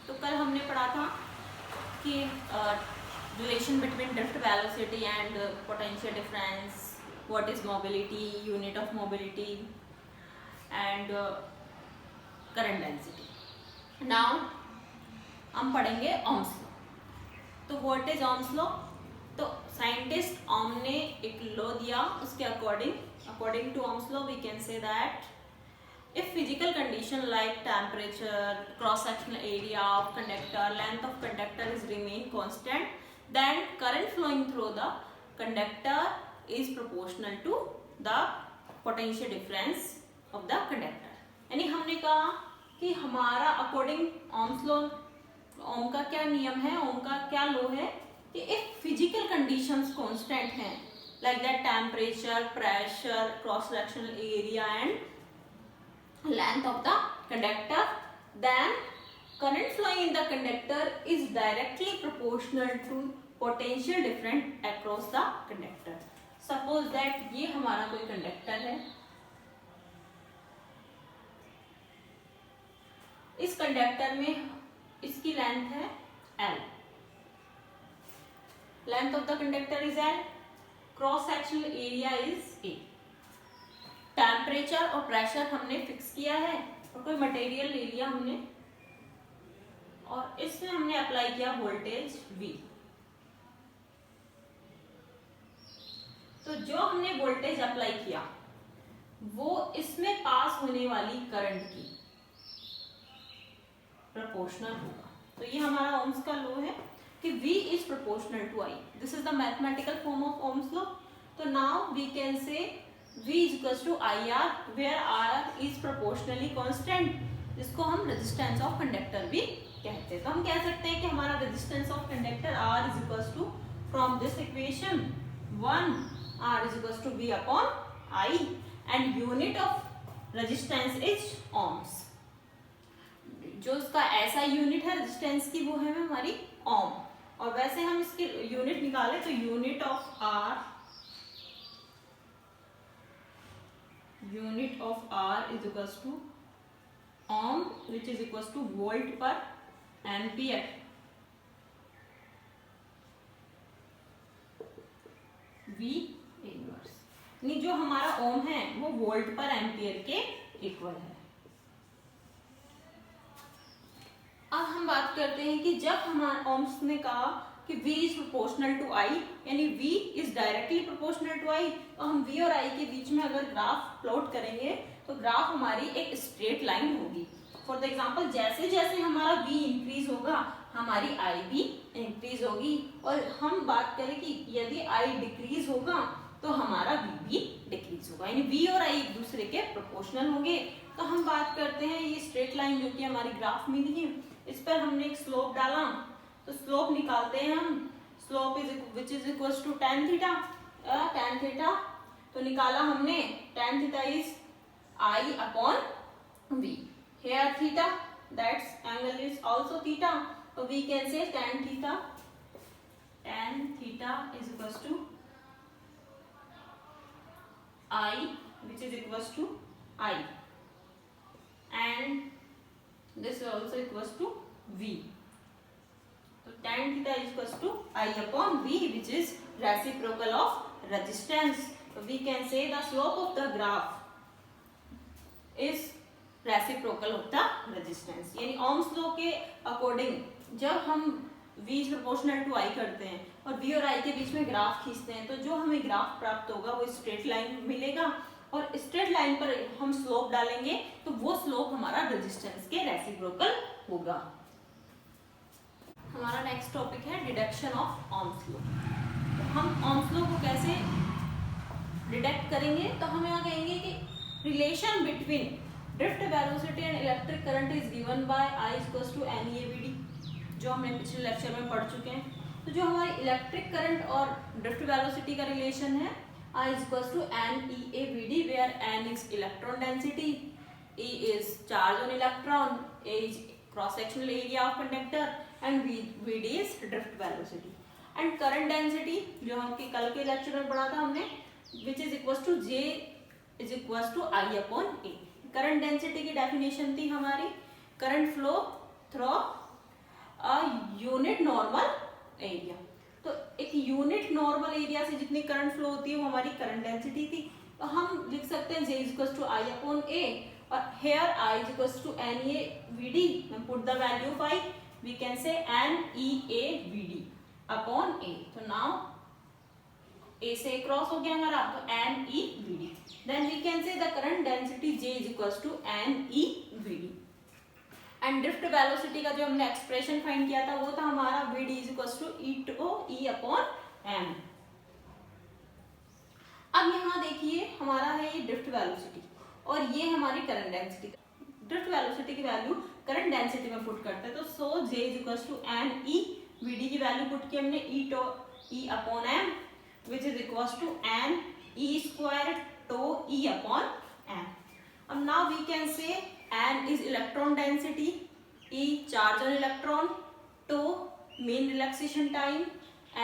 तो कल हमने पढ़ा था कि relation between drift velocity and potential difference, what is mobility, unit of mobility and current density. Now हम पढ़ेंगे ओम्स लॉ। तो व्हाट इज ओम्स लॉ? तो साइंटिस्ट ओम ने एक लॉ दिया, उसके according to Ohm's law we can say that if physical condition like temperature, cross sectional area of conductor, length of conductor is remain constant, then current flowing through the conductor is proportional to the potential difference of the conductor। यानी हमने कहा कि हमारा according Ohm's law, ओम का क्या नियम है, ओम का क्या लॉ है कि if physical conditions constant हैं like that temperature, pressure, cross sectional area and length of the conductor, then current flowing in the conductor is directly proportional to potential difference across the conductor। suppose that ये हमारा कोई conductor है, इस conductor में इसकी length है L, length of the conductor is L, cross sectional area is A, temperature और pressure हमने फिक्स किया है और कोई मटेरियल ले लिया हमने और इसमें हमने अप्लाई किया वोल्टेज V। तो जो हमने वोल्टेज अप्लाई किया वो इसमें पास होने वाली करंट की प्रोपोर्शनल होगा। तो ये हमारा ओम्स का लॉ है कि V is proportional to I। This is the mathematical form of Ohm's law. तो now we can say V is equals to IR, where R is proportionally constant, जिसको हम रेजिस्टेंस ऑफ कंडक्टर भी कहते हैं। तो हम कह सकते हैं कि हमारा resistance of conductor R is equals to, from this equation 1 R is equals to V upon I and unit of resistance is ohms। जो इसका ऐसा यूनिट है रेजिस्टेंस की वो है हमारी ओम, और वैसे हम इसकी यूनिट निकाले तो unit of R is equals to ohm, which is equals to volt per ampere। V inverse यानी जो हमारा ओम है वो वोल्ट पर एम्पियर के इक्वल है। अब हम बात करते हैं कि जब हमारा ओम्स ने कहा कि V is proportional to I, यानी V is directly proportional to I, तो हम V और I के बीच में अगर ग्राफ प्लॉट करेंगे तो ग्राफ हमारी एक स्ट्रेट लाइन होगी। फॉर द एग्जांपल जैसे जैसे हमारा V इंक्रीज होगा हमारी I भी इंक्रीज होगी, और हम बात करें कि यदि I डिक्रीज होगा तो हमारा V भी डिक्रीज होगा, यानी V और I एक दूसरे के प्रोपोर्शनल होंगे। तो हम बात करते हैं ये स्ट्रेट लाइन जो कि हमारी ग्राफ में दी है, इस पर हमने एक स्लोप डाला तो स्लोप निकालते हैं हम, slope is which is equals to tan theta, tan theta तो निकाला हमने, tan theta is I upon V, here theta that's angle is also theta, तो we can say tan theta is equals to I which is equals to I and this is also equals to V। तो tan theta is equals to I upon V which is reciprocal of resistance। So we can say the slope of the graph is reciprocal of the resistance। यानी Ohm's law के according जब हम V is proportional to I करते हैं और V और I के बीच में ग्राफ खींचते हैं तो जो हमें ग्राफ प्राप्त होगा वो स्ट्रेट लाइन मिलेगा, और स्ट्रेट लाइन पर हम स्लोप डालेंगे तो वो स्लोप हमारा रेजिस्टेंस के रेसिप्रोकल होगा। हमारा नेक्स्ट टॉपिक है डिडक्शन ऑफ ओम्स लॉ। तो हम ओम्स लॉ को कैसे डिडक्ट करेंगे, तो हम यहाँ कहेंगे कि relation between drift velocity and electric current is given by I equals to NeAVD, जो हमने पिछले लेक्चर में पढ़ चुके हैं। तो जो हमारी इलेक्ट्रिक करंट और ड्रिफ्ट वेलोसिटी का रिलेशन है I is equals to NeAVD, where N is electron density, E is charge on electron, A is cross sectional area of conductor and VD is drift velocity and current density जो हम कल के lecture में पढ़ा था हमने, which is equals to J is equals to I upon A। Current density की definition थी हमारी, current flow through a unit normal area. तो एक यूनिट नॉर्मल एरिया से जितनी करंट फ्लो होती है वो हमारी करंट डेंसिटी थी। तो हम लिख सकते हैं J equals to I upon A, और here I equals to NA VD, put the value of I, we can say NEA VD upon A। तो नाउ A से क्रॉस हो गया हमारा, तो NE VD, then we can say the current density J equals to NE VD। And drift velocity का जो हमने expression find किया था वो था हमारा VD equals to E upon M। अब यहाँ देखिए हमारा है ये ड्रिफ्ट वेलोसिटी और ये हमारी करंट डेंसिटी। ड्रिफ्ट वेलोसिटी की वैल्यू करंट डेंसिटी में पुट करते हैं, तो so J equals to NE VD की वैल्यू पुट की हमने E upon M, which is equals to NE square tau E upon M। अब now we can say N is electron density, E charge on electron, τ mean relaxation time,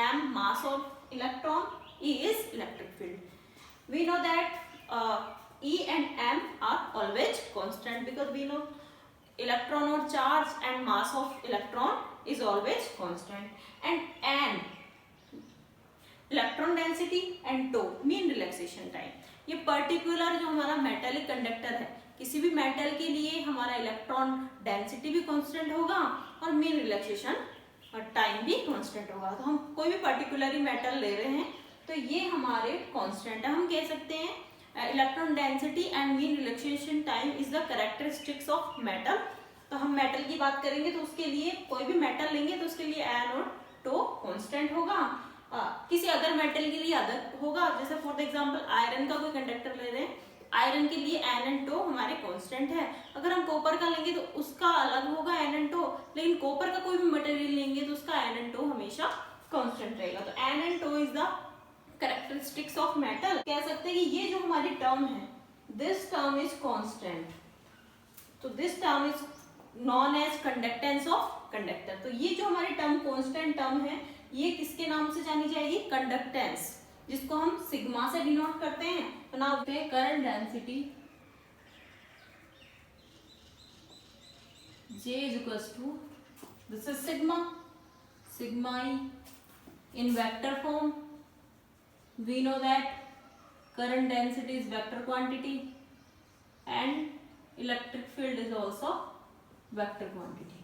M mass of electron, E is electric field. We know that E and M are always constant because we know electron or charge and mass of electron is always constant, and N electron density and τ mean relaxation time। ये particular जो हमारा metallic conductor है, किसी भी metal के लिए हमारा electron density भी कांस्टेंट होगा और मीन रिलैक्सेशन और टाइम भी कांस्टेंट होगा। तो हम कोई भी पर्टिकुलरली मेटल ले रहे हैं तो ये हमारे कांस्टेंट है। हम कह सकते हैं electron density and mean relaxation time is the characteristics of metal. तो हम मेटल की बात करेंगे तो उसके लिए कोई भी मेटल लेंगे तो उसके लिए एन और टो कांस्टेंट होगा, किसी अदर मेटल के लिए अदर होगा। जैसे फॉर द एग्जांपल आयरन का कोई कंडक्टर ले रहे हैं, आयरन के लिए एन एंड टो हमारे कांस्टेंट है। अगर हम कॉपर का लेंगे तो उसका अलग होगा एन एंड टो, लेकिन कॉपर का कोई भी मटेरियल लेंगे तो उसका एन एंड टो हमेशा कांस्टेंट रहेगा। तो N and tau is the characteristics of metal. कह सकते हैं कि ये जो हमारी टर्म है, दिस टर्म इज कांस्टेंट, तो this term is known as conductance of conductor. तो ये जो हमारी टर्म कांस्टेंट टर्म है ये किसके नाम से जानी जाएगी? कंडक्टेंस, जिसको हम सिग्मा से डिनोट करते हैं। तो now current density J is equals to, this is sigma E in vector form. We know that current density is vector quantity and electric field is also vector quantity।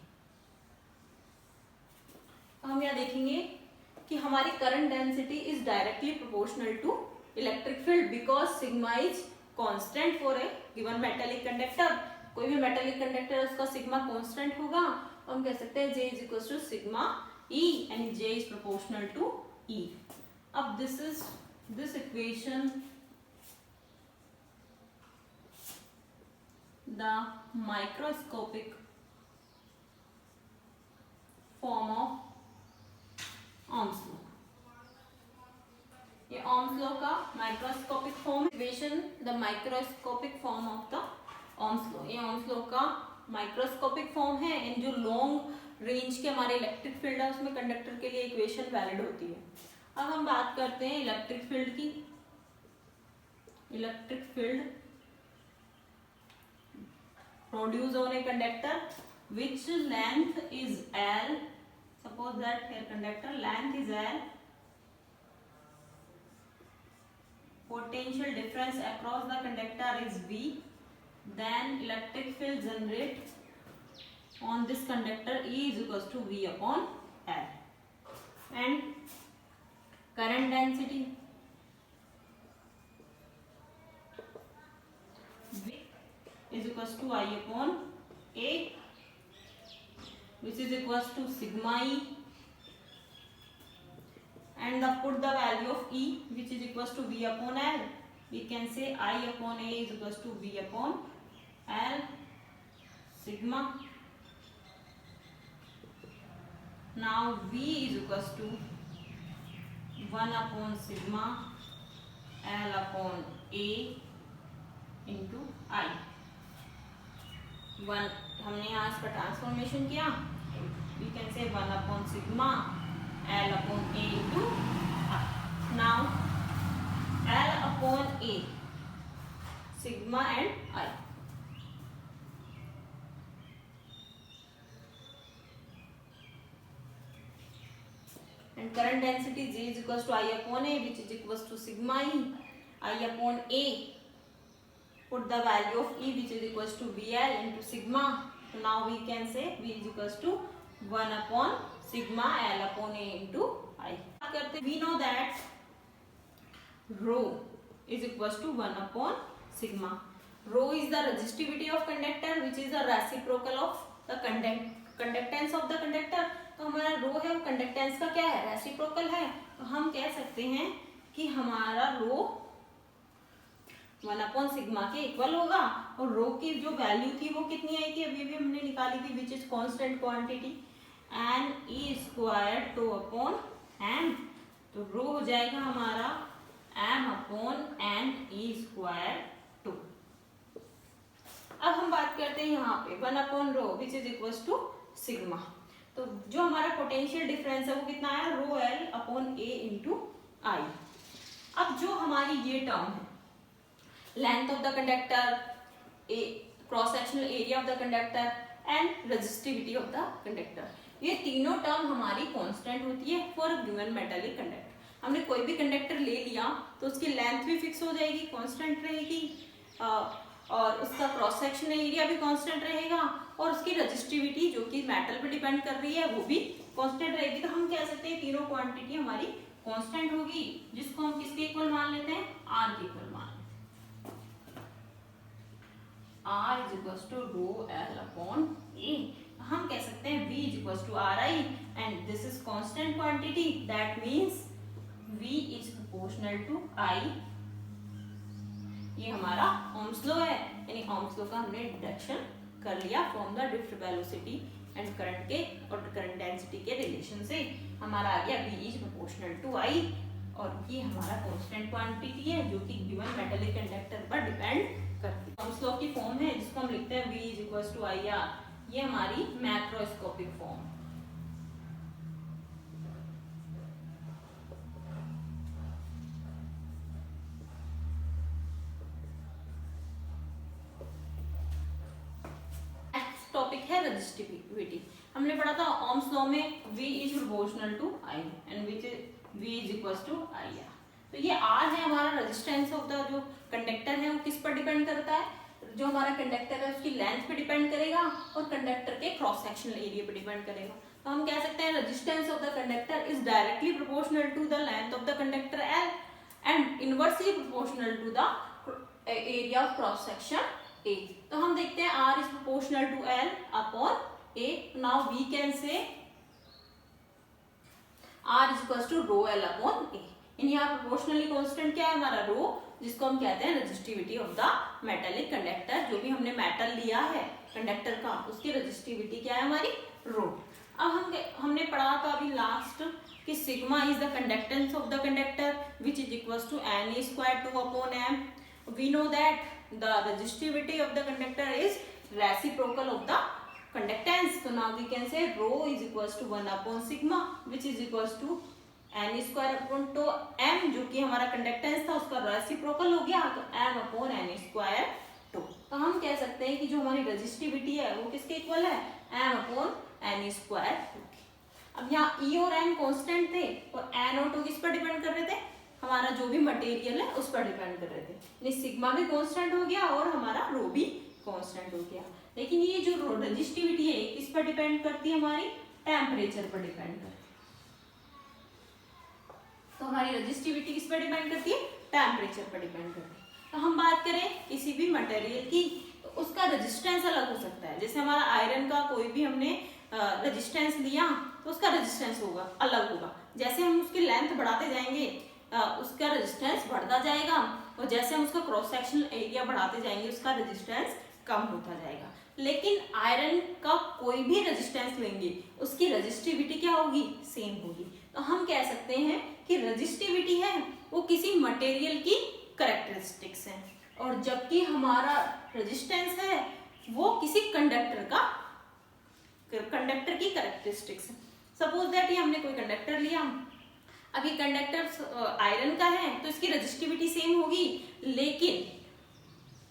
हम यहाँ देखेंगे कि हमारी current density is directly proportional to electric field because sigma is constant for a given metallic conductor. कोई भी metallic conductor है उसका sigma constant होगा, तो हम कह सकते हैं J is equal to sigma E and J is proportional to E। अब this equation the microscopic form of Ohm's law। ये Ohm's law का microscopic form, equation the microscopic form of the Ohm's law। ये Ohm's law का microscopic form है। इन जो long range के हमारे electric field है उसमें कंडक्टर के लिए इक्वेशन वैलिड होती है। अब हम बात करते हैं इलेक्ट्रिक फील्ड की। Electric field produce on a conductor which length is L। Suppose that here conductor length is L, potential difference across the conductor is V, then electric field generate on this conductor E is equals to V upon L, and current density V is equals to I upon A, which is equals to sigma E, and put the value of E which is equals to V upon L. We can say I upon A is equals to V upon L sigma. Now V is equals to 1 upon sigma L upon A into I। हमने यहाँ इसका transformation किया, we can say 1 upon sigma L upon A into I। Now L upon A sigma and I। and current density J is equals to I upon A, which is equals to sigma E. I upon A, put the value of E, which is equals to VL into sigma. So now we can say V is equals to 1 upon sigma L upon A into I. We know that rho is equals to 1 upon sigma. Rho is the resistivity of conductor, which is the reciprocal of the conductance of the conductor. तो हमारा रो है वो conductance का क्या है, reciprocal है. तो हम कह सकते हैं कि हमारा रो 1 अपॉन सिग्मा के इक्वल होगा. और रो की जो वैल्यू थी वो कितनी आई थी, अभी भी हमने निकाली थी, which is constant quantity N E square tau upon M. तो रो हो जाएगा हमारा M upon N E square tau. अब हम बात करते हैं यहाँ पे 1 अपॉन rho which is equals to sigma. तो जो हमारा पोटेंशियल डिफरेंस है वो कितना आया, rho L upon A into I. अब जो हमारी ये टर्म है, length of the conductor, cross sectional area of the conductor and resistivity of the conductor, ये तीनों टर्म हमारी कांस्टेंट होती है फॉर गिवन मेटालिक कंडक्टर. हमने कोई भी कंडक्टर ले लिया तो उसकी लेंथ भी फिक्स हो जाएगी, कांस्टेंट रहेगी, और उसका क्रॉस सेक्शनल एरिया भी कांस्टेंट रहेगा, और उसकी रेजिस्टिविटी जो कि मेटल पे डिपेंड कर रही है वो भी कांस्टेंट रहेगी. तो हम कह सकते हैं तीनों क्वांटिटी हमारी कांस्टेंट होगी, जिसको हम किसके इक्वल मान लेते हैं, आर के इक्वल मान लेते हैं. R is equals to rho L upon A. हम कह सकते हैं V is equals to R I and this is constant quantity, that means V is proportional to I. ये हमारा ओम्स लॉ है, यानी ओम्स लॉ का हमने डिडक्शन कर लिया from the drift velocity and current के और करंट डेंसिटी के रिलेशन से. हमारा आ गया V is proportional to I, और ये हमारा कांस्टेंट क्वांटिटी है जो कि गिवन मेटालिक कंडक्टर पर डिपेंड करती है. ओम्स लॉ की फॉर्म है जिसको हम लिखते हैं V is equals to I R. ये हमारी मैक्रोस्कोपिक फॉर्म. टॉपिक है रेजिस्टिविटी. हमने पढ़ा था ओम्स लॉ में V is proportional to I and which V is equals to IR. तो ये R है हमारा रेजिस्टेंस ऑफ द जो कंडक्टर है वो किस पर डिपेंड करता है, जो हमारा कंडक्टर है उसकी लेंथ पे डिपेंड करेगा और कंडक्टर के क्रॉस सेक्शनल एरिया पे डिपेंड करेगा. तो हम कह सकते हैं resistance of the conductor is directly proportional to the length of the conductor L and inversely proportional to the area of cross section A. तो हम देखते हैं R is proportional to L upon A. Now we can say R is equals to rho L upon A. यहाँ proportionally constant क्या है हमारा रो, जिसको हम कहते हैं resistivity of the metallic conductor. जो भी हमने मेटल लिया है कंडक्टर का उसकी रेजिस्टिविटी क्या है हमारी, रो. अब हमने पढ़ा था अभी लास्ट कि sigma is the conductance of the conductor which is equals to N E square 2 upon M. We know that the resistivity of the conductor is reciprocal of the conductance. So now we can say rho is equals to 1 upon sigma which is equals to n square upon 2 m, जो कि हमारा conductance था उसका reciprocal हो गया तो m upon n square 2. तो हम कह सकते हैं कि जो हमारी रेजिस्टिविटी है वो किसके इक्वल है, m upon n square 2. अब यहाँ E और n कांस्टेंट थे और n और 2 किस पर डिपेंड कर रहे थे, हमारा जो भी मटेरियल है उस पर डिपेंड कर रहे थे. यानी सिग्मा भी कांस्टेंट हो गया और हमारा रो भी कांस्टेंट हो गया. लेकिन ये जो रेजिस्टिविटी है किस पर डिपेंड करती है, हमारी टेम्परेचर पर डिपेंड करती है. तो हमारी रेजिस्टिविटी किस पर डिपेंड करती है, टेम्परेचर पर डिपेंड करती है. तो हम बात करें किसी भी मटेरियल की तो उसका रेजिस्टेंस अलग हो सकता है. जैसे हमारा आयरन का कोई भी हमने रेजिस्टेंस लिया तो उसका रेजिस्टेंस होगा अलग होगा. जैसे हम उसकी लेंथ बढ़ाते जाएंगे उसका रेजिस्टेंस बढ़ता जाएगा और जैसे हम उसका क्रॉस सेक्शनल एरिया बढ़ाते जाएंगे उसका रेजिस्टेंस कम होता जाएगा. लेकिन आयरन का कोई भी रेजिस्टेंस लेंगे उसकी रेजिस्टिविटी क्या होगी, सेम होगी. तो हम कह सकते हैं कि रेजिस्टिविटी है वो किसी मटेरियल की कैरेक्टरिस्टिक्स है और जबकि हमारा रेजिस्टेंस है वो किसी कंडक्टर की कैरेक्टरिस्टिक्स है. सपोज दैट ये हमने कोई कंडक्टर लिया, अब ये कंडक्टर आयरन का है तो इसकी रेजिस्टिविटी सेम होगी, लेकिन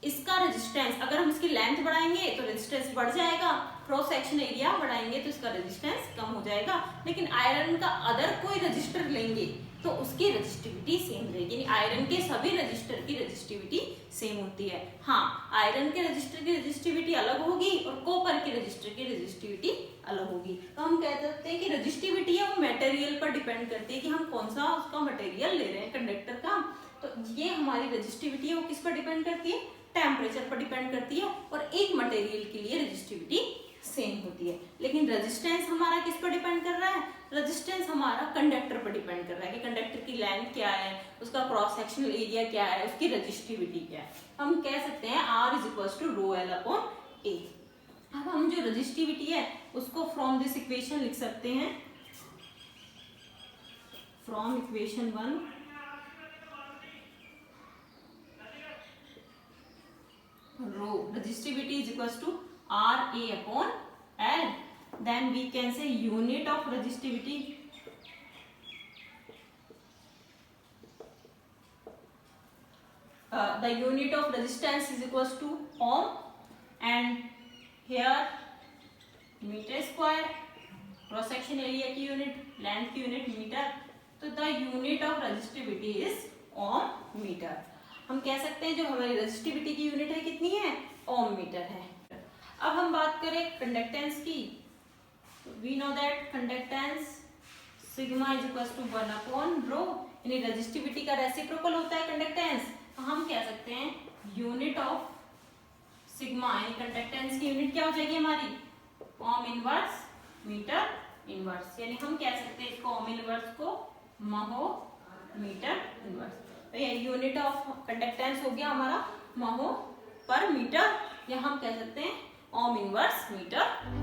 इसका रेजिस्टेंस अगर हम इसकी लेंथ बढ़ाएंगे तो रेजिस्टेंस बढ़ जाएगा क्रॉस सेक्शन एरिया बढ़ाएंगे तो इसका रेजिस्टेंस कम हो जाएगा, लेकिन आयरन का अदर कोई रजिस्टर लेंगे तो उसकी रजिस्टिविटी सेम रहेगी, यानी आयरन के सभी रजिस्टर की रजिस्टिविटी सेम होती है। हाँ, आयरन के रजिस्टर की रजिस्टिविटी अलग होगी और कॉपर के रजिस्टर की रजिस्टिविटी अलग होगी। तो हम कह सकते हैं कि रजिस्टिविटी है वो मटेरियल पर डिपेंड करती है कि हम कौन सा उसका मटेरियल ले रहे हैं कंडक्टर का। तो ये हमारी रजिस्टिविटी है वो किस पर डिपेंड करती है, टेम्परेचर पर डिपेंड करती है, और एक मटेरियल के लिए रजिस्टिविटी सेम होती है। लेकिन रेजिस्टेंस हमारा किस पर डिपेंड कर रहा है, रेजिस्टेंस हमारा कंडक्टर पर डिपेंड कर रहा है कि कंडक्टर की लेंथ क्या है, उसका क्रॉस सेक्शनल एरिया क्या है, उसकी रजिस्टिविटी क्या है। हम कह सकते हैं R = ρL/A। अब हम जो रजिस्टिविटी है उसको फ्रॉम दिस इक्वेशन लिख सकते हैं, from equation 1 rho resistivity is equals to RA/L. Then we can say unit of resistivity the unit of resistance is equals to ohm, and here meter square, cross section area की unit, length की unit meter, तो the unit of resistivity is ohm meter। हम कह सकते हैं जो हमारी resistivity की यूनिट है कितनी है, ओम मीटर है। अब हम बात करें कंडक्टेंस की, we know that conductance sigma is equal to 1/ρ, यानी रेजिस्टिविटी का रेसिप्रोकल होता है कंडक्टेंस। तो हम कह सकते हैं यूनिट ऑफ सिग्मा, यानी कंडक्टेंस की यूनिट क्या हो जाएगी हमारी, ओम इनवर्स मीटर इनवर्स, यानी हम कह सकते हैं इसको ओम इनवर्स को महो मीटर इनवर्स। तो ये यूनिट ऑफ कंडक्टेंस हो गया हमारा महो पर मीटर, या हम कह सकते हैं ओम इनवर्स मीटर